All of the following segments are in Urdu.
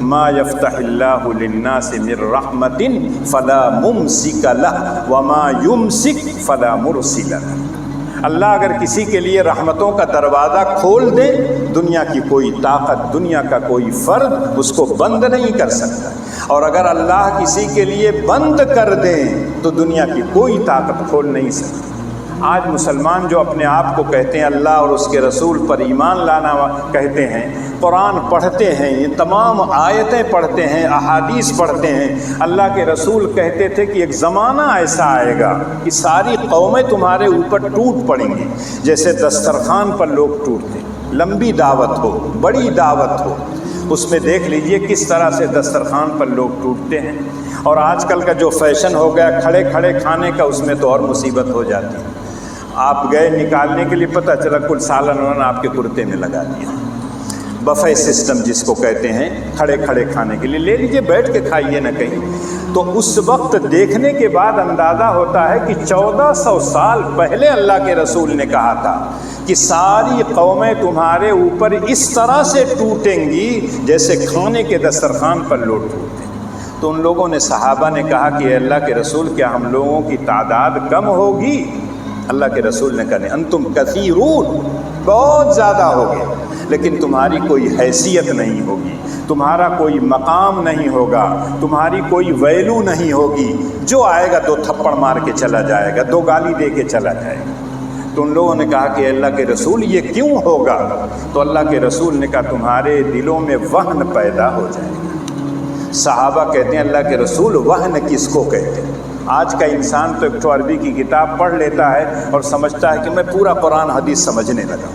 ما یفتحِ للناس من رحمۃ فلا ممسک لہ وما یمسک فلا مرسل لہ۔ اللہ اگر کسی کے لیے رحمتوں کا دروازہ کھول دے، دنیا کی کوئی طاقت، دنیا کا کوئی فرد اس کو بند نہیں کر سکتا، اور اگر اللہ کسی کے لیے بند کر دیں تو دنیا کی کوئی طاقت کھول نہیں سکتی۔ آج مسلمان جو اپنے آپ کو کہتے ہیں اللہ اور اس کے رسول پر ایمان لانا کہتے ہیں، قرآن پڑھتے ہیں، یہ تمام آیتیں پڑھتے ہیں، احادیث پڑھتے ہیں، اللہ کے رسول کہتے تھے کہ ایک زمانہ ایسا آئے گا کہ ساری قومیں تمہارے اوپر ٹوٹ پڑیں گی، جیسے دسترخوان پر لوگ ٹوٹتے، لمبی دعوت ہو، بڑی دعوت ہو، اس میں دیکھ لیجئے کس طرح سے دسترخوان پر لوگ ٹوٹتے ہیں۔ اور آج کل کا جو فیشن ہو گیا کھڑے کھڑے کھانے کا، اس میں تو اور مصیبت ہو جاتی ہے۔ آپ گئے نکالنے کے لیے، پتہ چلا کل سالن انہوں نے آپ کے کرتے میں لگا دیا۔ بفے سسٹم جس کو کہتے ہیں، کھڑے کھڑے کھانے کے لیے لے لیجئے، بیٹھ کے کھائیے نہ کہیں۔ تو اس وقت دیکھنے کے بعد اندازہ ہوتا ہے کہ 1400 سال پہلے اللہ کے رسول نے کہا تھا کہ ساری قومیں تمہارے اوپر اس طرح سے ٹوٹیں گی جیسے کھانے کے دسترخوان پر لوگ ٹوٹتے ہیں۔ تو ان لوگوں نے، صحابہ نے کہا کہ اے اللہ کے رسول، کیا ہم لوگوں کی تعداد کم ہوگی؟ اللہ کے رسول نے کہا نہیں، انتم کثیرون، بہت زیادہ ہوگے، لیکن تمہاری کوئی حیثیت نہیں ہوگی، تمہارا کوئی مقام نہیں ہوگا، تمہاری کوئی ویلو نہیں ہوگی۔ جو آئے گا 2 تھپڑ مار کے چلا جائے گا، 2 گالی دے کے چلا جائے گا۔ تو ان لوگوں نے کہا کہ اللہ کے رسول یہ کیوں ہوگا؟ تو اللہ کے رسول نے کہا تمہارے دلوں میں وہن پیدا ہو جائے گا۔ صحابہ کہتے ہیں اللہ کے رسول وہن کس کو کہتے ہیں؟ آج کا انسان تو ایک عربی کی کتاب پڑھ لیتا ہے اور سمجھتا ہے کہ میں پورا قرآن حدیث سمجھنے لگا۔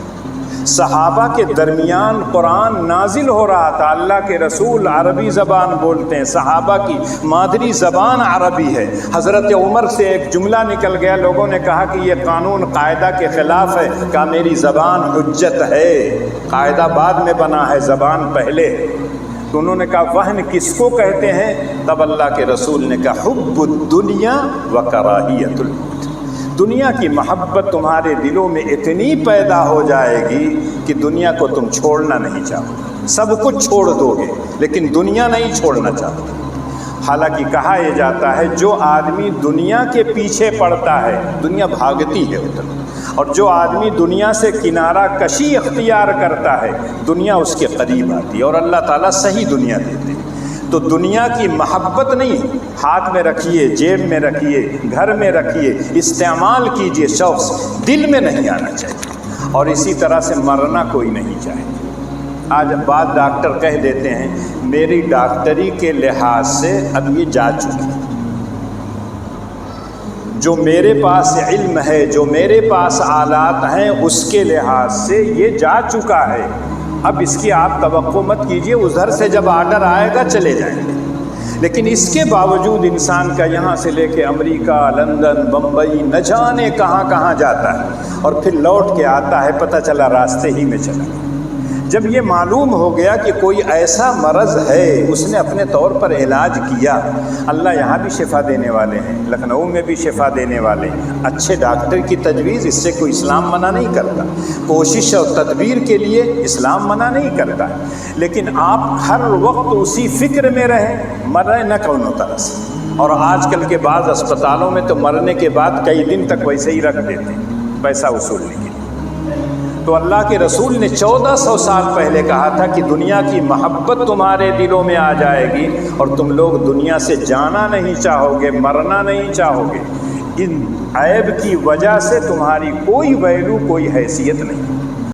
صحابہ کے درمیان قرآن نازل ہو رہا تھا، اللہ کے رسول عربی زبان بولتے ہیں، صحابہ کی مادری زبان عربی ہے۔ حضرت عمر سے ایک جملہ نکل گیا، لوگوں نے کہا کہ یہ قانون قاعدہ کے خلاف ہے، کہا میری زبان حجت ہے، قاعدہ بعد میں بنا ہے، زبان پہلے۔ تو انہوں نے کہا وہن کس کو کہتے ہیں؟ تب اللہ کے رسول نے کہا حب الدنیا و کراہیت الموت، دنیا کی محبت تمہارے دلوں میں اتنی پیدا ہو جائے گی کہ دنیا کو تم چھوڑنا نہیں چاہو گے، سب کچھ چھوڑ دو گے لیکن دنیا نہیں چھوڑنا چاہتے۔ حالانکہ کہا یہ جاتا ہے جو آدمی دنیا کے پیچھے پڑتا ہے، دنیا بھاگتی ہے ادھر، اور جو آدمی دنیا سے کنارہ کشی اختیار کرتا ہے، دنیا اس کے قریب آتی ہے، اور اللہ تعالیٰ صحیح دنیا دیتے ہیں۔ تو دنیا کی محبت نہیں، ہاتھ میں رکھیے، جیب میں رکھیے، گھر میں رکھیے، استعمال کیجئے، شوق دل میں نہیں آنا چاہیے، اور اسی طرح سے مرنا کوئی نہیں چاہے۔ آج بعض ڈاکٹر کہہ دیتے ہیں میری ڈاکٹری کے لحاظ سے اب یہ جا چکی، جو میرے پاس علم ہے، جو میرے پاس آلات ہیں، اس کے لحاظ سے یہ جا چکا ہے، اب اس کی آپ توقع مت کیجئے، ادھر سے جب آرڈر آئے گا چلے جائیں گے۔ لیکن اس کے باوجود انسان کا یہاں سے لے کے امریکہ، لندن، بمبئی، نہ جانے کہاں کہاں جاتا ہے، اور پھر لوٹ کے آتا ہے، پتہ چلا راستے ہی میں چلا۔ جب یہ معلوم ہو گیا کہ کوئی ایسا مرض ہے، اس نے اپنے طور پر علاج کیا، اللہ یہاں بھی شفا دینے والے ہیں، لکھنؤ میں بھی شفا دینے والے ہیں، اچھے ڈاکٹر کی تجویز، اس سے کوئی اسلام منع نہیں کرتا، کوشش اور تدبیر کے لیے اسلام منع نہیں کرتا، لیکن آپ ہر وقت اسی فکر میں رہیں مرے نہ کونوں طرح سے۔ اور آج کل کے بعض اسپتالوں میں تو مرنے کے بعد کئی دن تک ویسے ہی رکھ دیتے ہیں پیسہ وصولنے کے لیے۔ تو اللہ کے رسول نے 1400 سال پہلے کہا تھا کہ دنیا کی محبت تمہارے دلوں میں آ جائے گی اور تم لوگ دنیا سے جانا نہیں چاہو گے، مرنا نہیں چاہو گے، ان عیب کی وجہ سے تمہاری کوئی ویلو، کوئی حیثیت نہیں۔